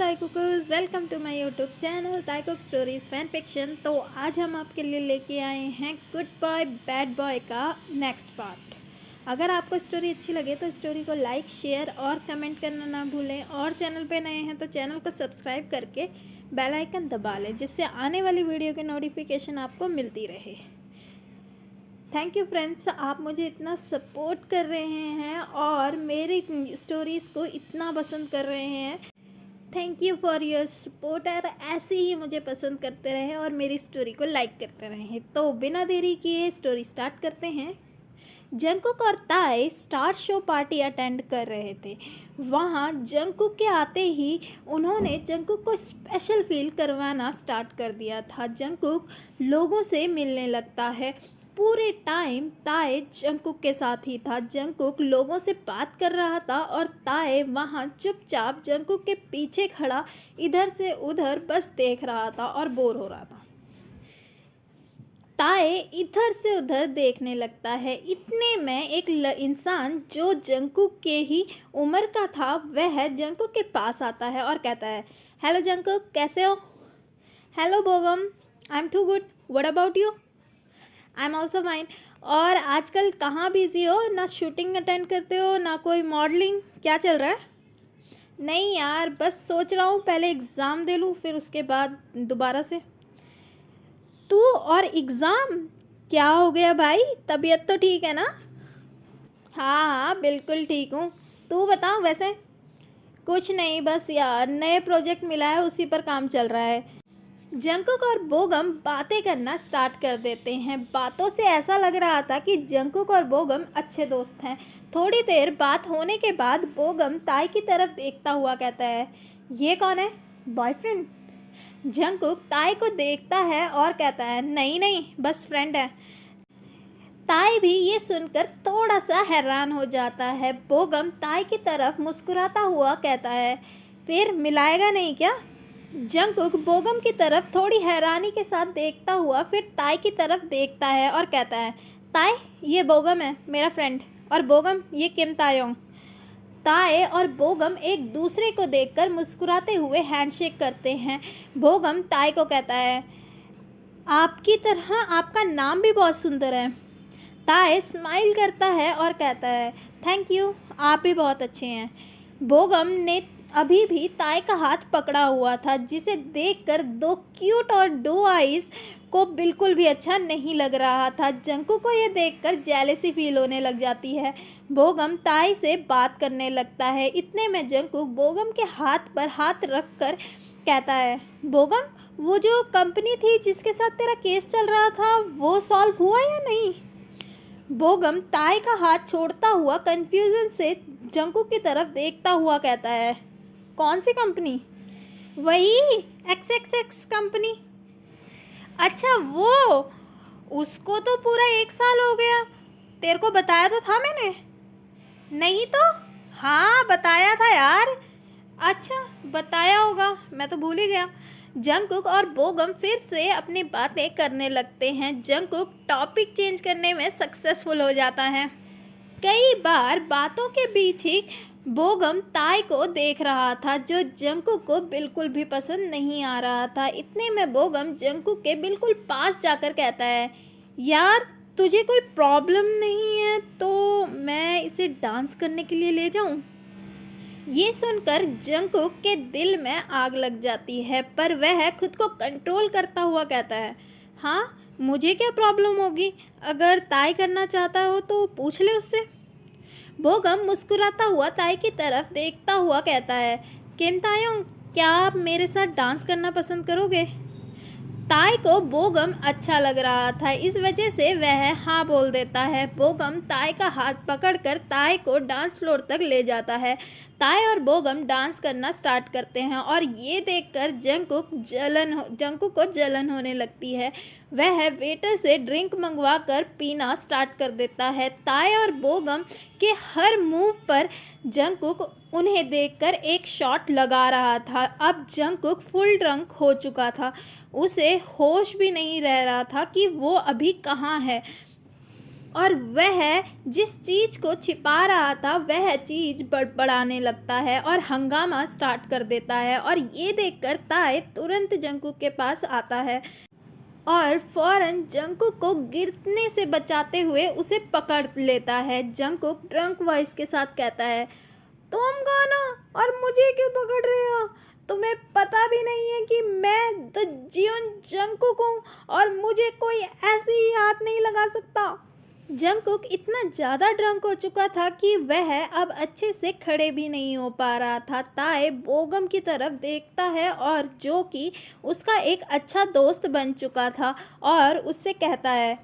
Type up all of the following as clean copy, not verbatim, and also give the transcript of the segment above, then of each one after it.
ताई cookers, welcome to my YouTube channel Taekook stories fan fiction. तो आज हम आपके लिए लेके आए हैं गुड बॉय बैड बॉय का नेक्स्ट पार्ट। अगर आपको स्टोरी अच्छी लगे तो स्टोरी को लाइक, शेयर और कमेंट करना ना भूलें। और चैनल पे नए हैं तो चैनल को सब्सक्राइब करके बेल आइकन दबा लें, जिससे आने वाली वीडियो की नोटिफिकेशन आपको मिलती रहे। थैंक यू फ्रेंड्स, आप मुझे इतना सपोर्ट कर रहे हैं और मेरी स्टोरीज़ को इतना पसंद कर रहे हैं। Thank you for your support. और ऐसे ही मुझे पसंद करते रहें और मेरी स्टोरी को लाइक करते रहें। तो बिना देरी किए स्टोरी स्टार्ट करते हैं। जंगकुक और ताई स्टार शो पार्टी अटेंड कर रहे थे। वहाँ जंगकुक के आते ही उन्होंने जंगकुक को स्पेशल फील करवाना स्टार्ट कर दिया था। जंगकुक लोगों से मिलने लगता है। पूरे टाइम ताए जंगकुक के साथ ही था। जंगकुक लोगों से बात कर रहा था और ताए वहाँ चुपचाप जंगकुक के पीछे खड़ा इधर से उधर बस देख रहा था और बोर हो रहा था। ताए इधर से उधर देखने लगता है। इतने में एक इंसान जो जंगकुक के ही उम्र का था, वह जंगकुक के पास आता है और कहता है, हेलो जंगकुक, कैसे हो? Hello Bogum, I am too good, what about you? I am also fine. और आजकल कहाँ बिजी हो? ना शूटिंग अटेंड करते हो, ना कोई मॉडलिंग, क्या चल रहा है? नहीं यार, बस सोच रहा हूँ पहले एग्ज़ाम दे लूँ, फिर उसके बाद दोबारा से। तू और एग्ज़ाम? क्या हो गया भाई, तबीयत तो ठीक है ना? हाँ हाँ बिल्कुल ठीक हूँ। तू बता वैसे। कुछ नहीं, बस यार नए प्रोजेक्ट मिला है, उसी पर काम चल रहा है। जंगकुक और बोगम बातें करना स्टार्ट कर देते हैं। बातों से ऐसा लग रहा था कि जंगकुक और बोगम अच्छे दोस्त हैं। थोड़ी देर बात होने के बाद बोगम ताई की तरफ देखता हुआ कहता है, ये कौन है, बॉयफ्रेंड? जंगकुक ताई को देखता है और कहता है, नहीं नहीं, बस फ्रेंड है। ताई भी ये सुनकर थोड़ा सा हैरान हो जाता है। बोगम ताई की तरफ मुस्कुराता हुआ कहता है, फिर मिलाएगा नहीं क्या? जंगकुक बोगम की तरफ थोड़ी हैरानी के साथ देखता हुआ फिर ताई की तरफ देखता है और कहता है, ताई ये बोगम है, मेरा फ्रेंड, और बोगम ये किम तायोंग। ताई और बोगम एक दूसरे को देखकर मुस्कुराते हुए हैंडशेक करते हैं। बोगम ताई को कहता है, आपकी तरह आपका नाम भी बहुत सुंदर है। ताई स्माइल करता है और कहता है, थैंक यू, आप भी बहुत अच्छे हैं। बोगम ने अभी भी ताई का हाथ पकड़ा हुआ था, जिसे देखकर दो क्यूट और डो आइज को बिल्कुल भी अच्छा नहीं लग रहा था। जंगकुक को ये देखकर जेलेसी फील होने लग जाती है। बोगम ताई से बात करने लगता है। इतने में जंगकुक बोगम के हाथ पर हाथ रखकर कहता है, बोगम, वो जो कंपनी थी जिसके साथ तेरा केस चल रहा था, वो सॉल्व हुआ या नहीं? बोगम ताई का हाथ छोड़ता हुआ कंफ्यूजन से जंगकुक की तरफ देखता हुआ कहता है, कौन सी कंपनी? वही XXX कंपनी। अच्छा वो, उसको तो पूरा 1 साल हो गया। तेरे को बताया तो था मैंने। नहीं तो? हाँ बताया था यार। अच्छा बताया होगा, मैं तो भूल ही गया। जंगकुक और बोगम फिर से अपनी बातें करने लगते हैं। जंगकुक टॉपिक चेंज करने में सक्सेसफुल हो जाता है। कई बार बातों के बीच ही बोगम ताई को देख रहा था, जो जंगकुक को बिल्कुल भी पसंद नहीं आ रहा था। इतने में बोगम जंगकुक के बिल्कुल पास जाकर कहता है, यार तुझे कोई प्रॉब्लम नहीं है तो मैं इसे डांस करने के लिए ले जाऊं? ये सुनकर जंगकुक के दिल में आग लग जाती है, पर वह खुद को कंट्रोल करता हुआ कहता है, हाँ मुझे क्या प्रॉब्लम होगी, अगर ताई करना चाहता हो तो पूछ ले उससे। बोगम मुस्कुराता हुआ ताई की तरफ देखता हुआ कहता है, किम तायोंग, क्या आप मेरे साथ डांस करना पसंद करोगे? ताई को बोगम अच्छा लग रहा था, इस वजह से वह हाँ बोल देता है। बोगम ताई का हाथ पकड़कर ताई को डांस फ्लोर तक ले जाता है। ताई और बोगम डांस करना स्टार्ट करते हैं और ये देखकर जंगकुक को जलन होने लगती है। वह वेटर से ड्रिंक मंगवा कर पीना स्टार्ट कर देता है। ताई और बोगम के हर मूव पर जंगकुक उन्हें देखकर एक शॉट लगा रहा था। अब जंगकुक फुल ड्रंक हो चुका था, उसे होश भी नहीं रह रहा था कि वो अभी कहाँ है। और वह जिस चीज़ को छिपा रहा था वह चीज़ बड़बड़ाने लगता है और हंगामा स्टार्ट कर देता है। और ये देखकर ताए तुरंत जंकुक के पास आता है और फौरन जंकुक को गिरने से बचाते हुए उसे पकड़ लेता है। जंकुक ड्रंक वॉइस के साथ कहता है, तुम कौन हो और मुझे क्यों पकड़ रहे हो? तुम्हें पता भी नहीं है कि मैं द जियोन जंकुक हूँ और मुझे कोई ऐसे ही हाथ नहीं लगा सकता। जंकुक इतना ज़्यादा ड्रंक हो चुका था कि वह अब अच्छे से खड़े भी नहीं हो पा रहा था। ताए बोगम की तरफ देखता है और जो कि उसका एक अच्छा दोस्त बन चुका था और उससे कहता है,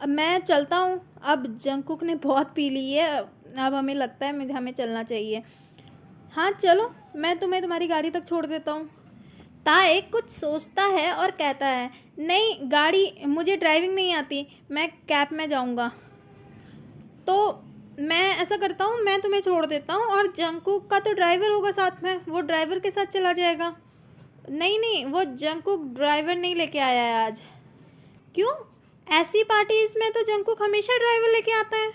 मैं चलता हूँ, अब जंकुक ने बहुत पी ली है, अब हमें लगता है हमें चलना चाहिए। हाँ चलो, मैं तुम्हें तुम्हारी गाड़ी तक छोड़ देता हूँ। ताए कुछ सोचता है और कहता है, नहीं गाड़ी, मुझे ड्राइविंग नहीं आती, मैं कैब में जाऊँगा। तो मैं ऐसा करता हूँ, मैं तुम्हें छोड़ देता हूँ और जंकुक का तो ड्राइवर होगा साथ में, वो ड्राइवर के साथ चला जाएगा। नहीं नहीं, वो जंकुक ड्राइवर नहीं लेके आया है आज। क्यों? ऐसी पार्टीज में तो जंकुक हमेशा ड्राइवर लेके आता है।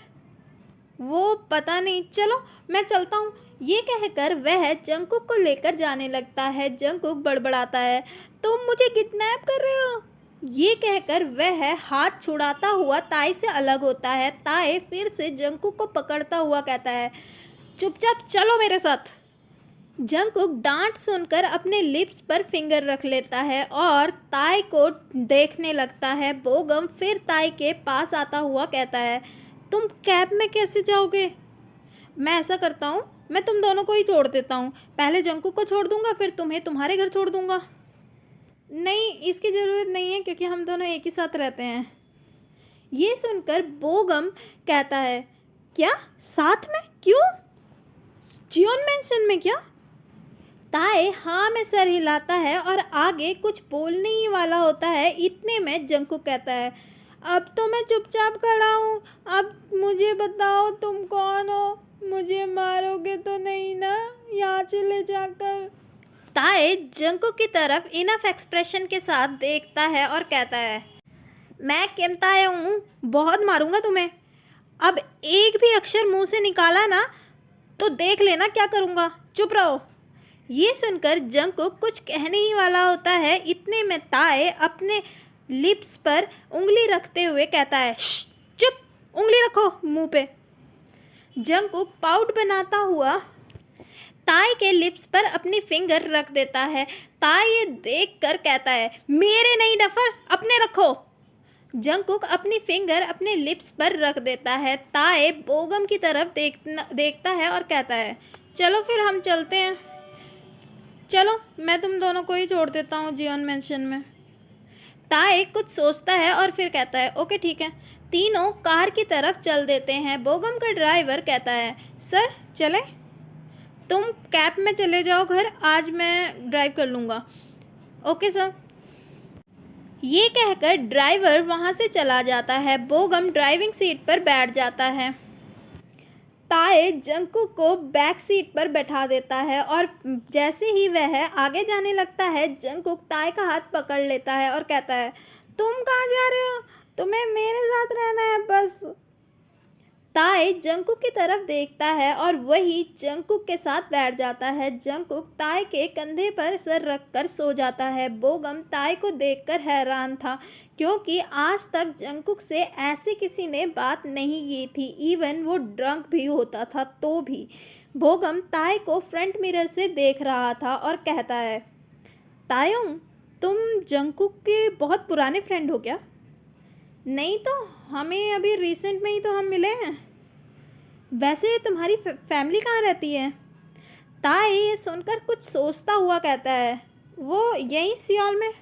वो पता नहीं, चलो मैं चलता हूँ। ये कहकर वह जंकुक को लेकर जाने लगता है। जंकुक बड़बड़ाता है, तुम मुझे किडनैप कर रहे हो? ये कहकर वह हाथ छुड़ाता हुआ ताई से अलग होता है। ताई फिर से जंकुक को पकड़ता हुआ कहता है, चुपचाप चलो मेरे साथ। जंकुक डांट सुनकर अपने लिप्स पर फिंगर रख लेता है और ताई को देखने लगता है। बोगम फिर ताई के पास आता हुआ कहता है, तुम कैब में कैसे जाओगे? मैं ऐसा करता हूँ, मैं तुम दोनों को ही छोड़ देता हूँ। पहले जंकुक को छोड़ दूंगा, फिर तुम्हें तुम्हारे घर छोड़ दूंगा। नहीं, इसकी ज़रूरत नहीं है क्योंकि हम दोनों एक ही साथ रहते हैं। ये सुनकर बोगम कहता है, क्या साथ में? क्यों? जियोन मैंशन में क्या? ताए हाँ में सर हिलाता है और आगे कुछ बोलने ही वाला होता है। इतने में जंकुक कहता है, अब तो मैं चुपचाप खड़ा हूँ, अब मुझे बताओ तुम कौन हो? मुझे मारोगे तो नहीं ना यहाँ चले जाकर? ताए जंकुक की तरफ इनफ एक्सप्रेशन के साथ देखता है और कहता है, मैं किम ताए हूँ, बहुत मारूंगा तुम्हें। अब एक भी अक्षर मुंह से निकाला ना तो देख लेना क्या करूँगा, चुप रहो। ये सुनकर जंकुक कुछ कहने ही वाला होता है। इतने में ताए अपने लिप्स पर उंगली रखते हुए कहता है, चुप, उंगली रखो मुंह पे। जंकुक पाउट बनाता हुआ ताई के लिप्स पर अपनी फिंगर रख देता है। ताई ये देखकर कहता है, मेरे नहीं डफर, अपने रखो। जंकुक अपनी फिंगर अपने लिप्स पर रख देता है। ताए बोगम की तरफ देखता है और कहता है, चलो फिर हम चलते हैं। चलो, मैं तुम दोनों को ही छोड़ देता हूँ जियोन मैंशन में। ताए कुछ सोचता है और फिर कहता है, ओके ठीक है। तीनों कार की तरफ चल देते हैं। बोगम का ड्राइवर कहता है, सर चले? तुम कैब में चले जाओ घर, आज मैं ड्राइव कर लूँगा। Okay sir. ये कहकर ड्राइवर वहाँ से चला जाता है। बोगम ड्राइविंग सीट पर बैठ जाता है। ताए जंकुक को बैक सीट पर बैठा देता है और जैसे ही वह आगे जाने लगता है, जंकुक ताए का हाथ पकड़ लेता है और कहता है, तुम कहाँ जा रहे हो? तुम्हें मेरे साथ रहना है बस। ताए जंकुक की तरफ देखता है और वही जंकुक के साथ बैठ जाता है। जंकुक ताए के कंधे पर सर रखकर सो जाता है। बोगम ताए को देखकर हैरान था क्योंकि आज तक जंकुक से ऐसे किसी ने बात नहीं की थी। इवन वो ड्रंक भी होता था तो भी। बोगम ताए को फ्रंट मिरर से देख रहा था और कहता है, तायुंग, तुम जंकुक के बहुत पुराने फ्रेंड हो क्या? नहीं तो, हमें अभी रिसेंट में ही तो हम मिले हैं। वैसे तुम्हारी फैमिली कहाँ रहती है? ताए ये सुनकर कुछ सोचता हुआ कहता है, वो यहीं सियोल में।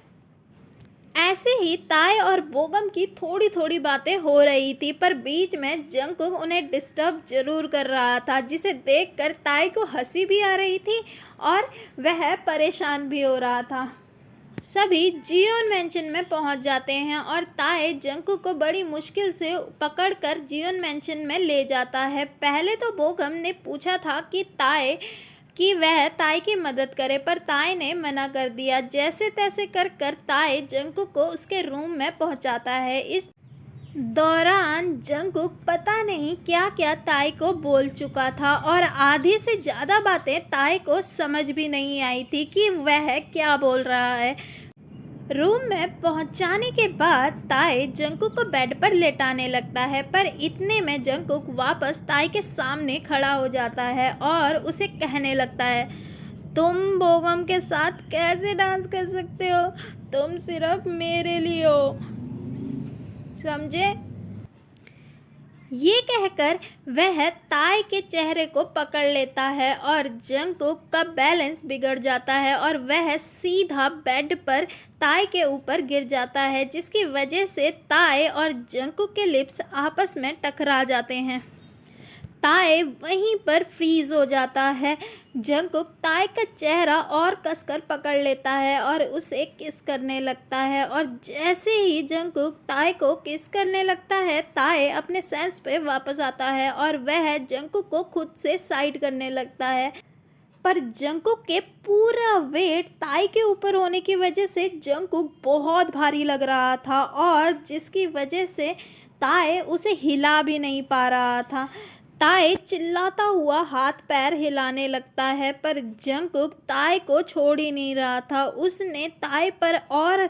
ऐसे ही ताए और बोगम की थोड़ी थोड़ी बातें हो रही थी, पर बीच में जंकुक उन्हें डिस्टर्ब जरूर कर रहा था, जिसे देखकर ताए को हंसी भी आ रही थी और वह परेशान भी हो रहा था। सभी जियोन मैंशन में पहुंच जाते हैं और ताए जंकुक को बड़ी मुश्किल से पकड़कर जियोन मैंशन में ले जाता है। पहले तो बोगम ने पूछा था कि वह ताए की मदद करे, पर ताए ने मना कर दिया। जैसे तैसे कर ताए जंकुक को उसके रूम में पहुंचाता है। दौरान जंगकुक पता नहीं क्या क्या ताई को बोल चुका था और आधी से ज़्यादा बातें ताई को समझ भी नहीं आई थी कि वह क्या बोल रहा है। रूम में पहुंचाने के बाद ताई जंगकुक को बेड पर लेटाने लगता है, पर इतने में जंगकुक वापस ताई के सामने खड़ा हो जाता है और उसे कहने लगता है, तुम बोगम के साथ कैसे डांस कर सकते हो? तुम सिर्फ मेरे लिए हो, समझे? ये कहकर वह ताई के चेहरे को पकड़ लेता है और जंगकुक का बैलेंस बिगड़ जाता है और वह सीधा बेड पर ताई के ऊपर गिर जाता है, जिसकी वजह से ताई और जंगकुक के लिप्स आपस में टकरा जाते हैं। ताई वहीं पर फ्रीज हो जाता है। जंगकुक ताई का चेहरा और कसकर पकड़ लेता है और उसे किस करने लगता है और जैसे ही जंगकुक ताई को किस करने लगता है, ताई अपने सेंस पे वापस आता है और वह जंगकुक को खुद से साइड करने लगता है। पर जंगकुक के पूरा वेट ताई के ऊपर होने की वजह से जंगकुक बहुत भारी लग रहा था और जिसकी वजह से ताई उसे हिला भी नहीं पा रहा था। ताई चिल्लाता हुआ हाथ पैर हिलाने लगता है, पर जंगकुक ताई को छोड़ ही नहीं रहा था। उसने ताई पर और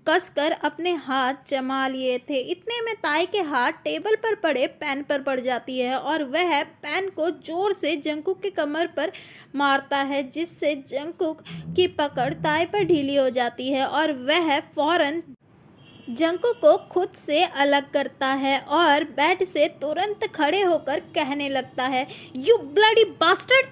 कसकर अपने हाथ जमा लिए थे। इतने में ताई के हाथ टेबल पर पड़े पेन पर पड़ जाती है और वह पेन को जोर से जंगकुक की कमर पर मारता है, जिससे जंगकुक की पकड़ ताई पर ढीली हो जाती है और वह फौरन जंगकुक को खुद से अलग करता है और बेड से तुरंत खड़े होकर कहने लगता है, you bloody bastard.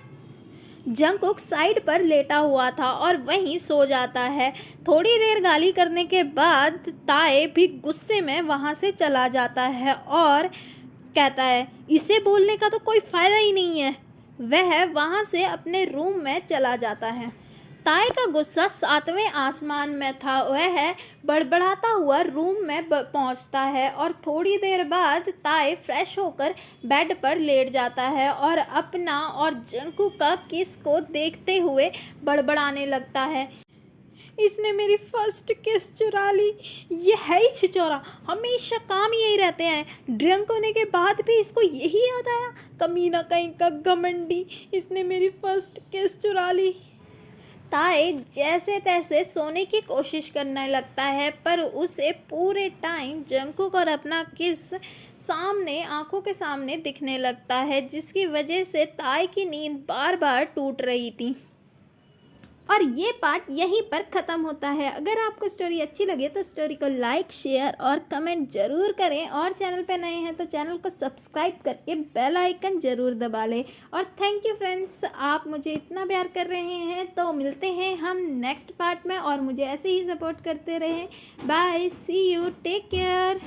Jungkook side पर लेटा हुआ था और वहीं सो जाता है। थोड़ी देर गाली करने के बाद ताई भी गुस्से में वहां से चला जाता है और कहता है, इसे बोलने का तो कोई फ़ायदा ही नहीं है। वह वहां से अपने रूम में चला जाता है। ताई का गुस्सा 7वें आसमान में था। वह बड़बड़ाता हुआ रूम में पहुंचता है और थोड़ी देर बाद ताई फ्रेश होकर बेड पर लेट जाता है और अपना और जंगकुक का किस को देखते हुए बड़बड़ाने लगता है, इसने मेरी फर्स्ट किस चुरा ली। ये है ही छिचोरा, हमेशा काम यही रहते हैं। ड्रिंक होने के बाद भी इसको यही याद आया, कमीना कहीं का घमंडी, इसने मेरी फर्स्ट किस चुरा ली। ताई जैसे तैसे सोने की कोशिश करने लगता है, पर उसे पूरे टाइम जंगकुक और अपना किस सामने आंखों के सामने दिखने लगता है, जिसकी वजह से ताई की नींद बार बार टूट रही थी। और ये पार्ट यहीं पर ख़त्म होता है। अगर आपको स्टोरी अच्छी लगे तो स्टोरी को लाइक, शेयर और कमेंट ज़रूर करें और चैनल पे नए हैं तो चैनल को सब्सक्राइब करके बेल आइकन ज़रूर दबा लें। और थैंक यू फ्रेंड्स, आप मुझे इतना प्यार कर रहे हैं, तो मिलते हैं हम नेक्स्ट पार्ट में और मुझे ऐसे ही सपोर्ट करते रहें। Bye, see you, take care.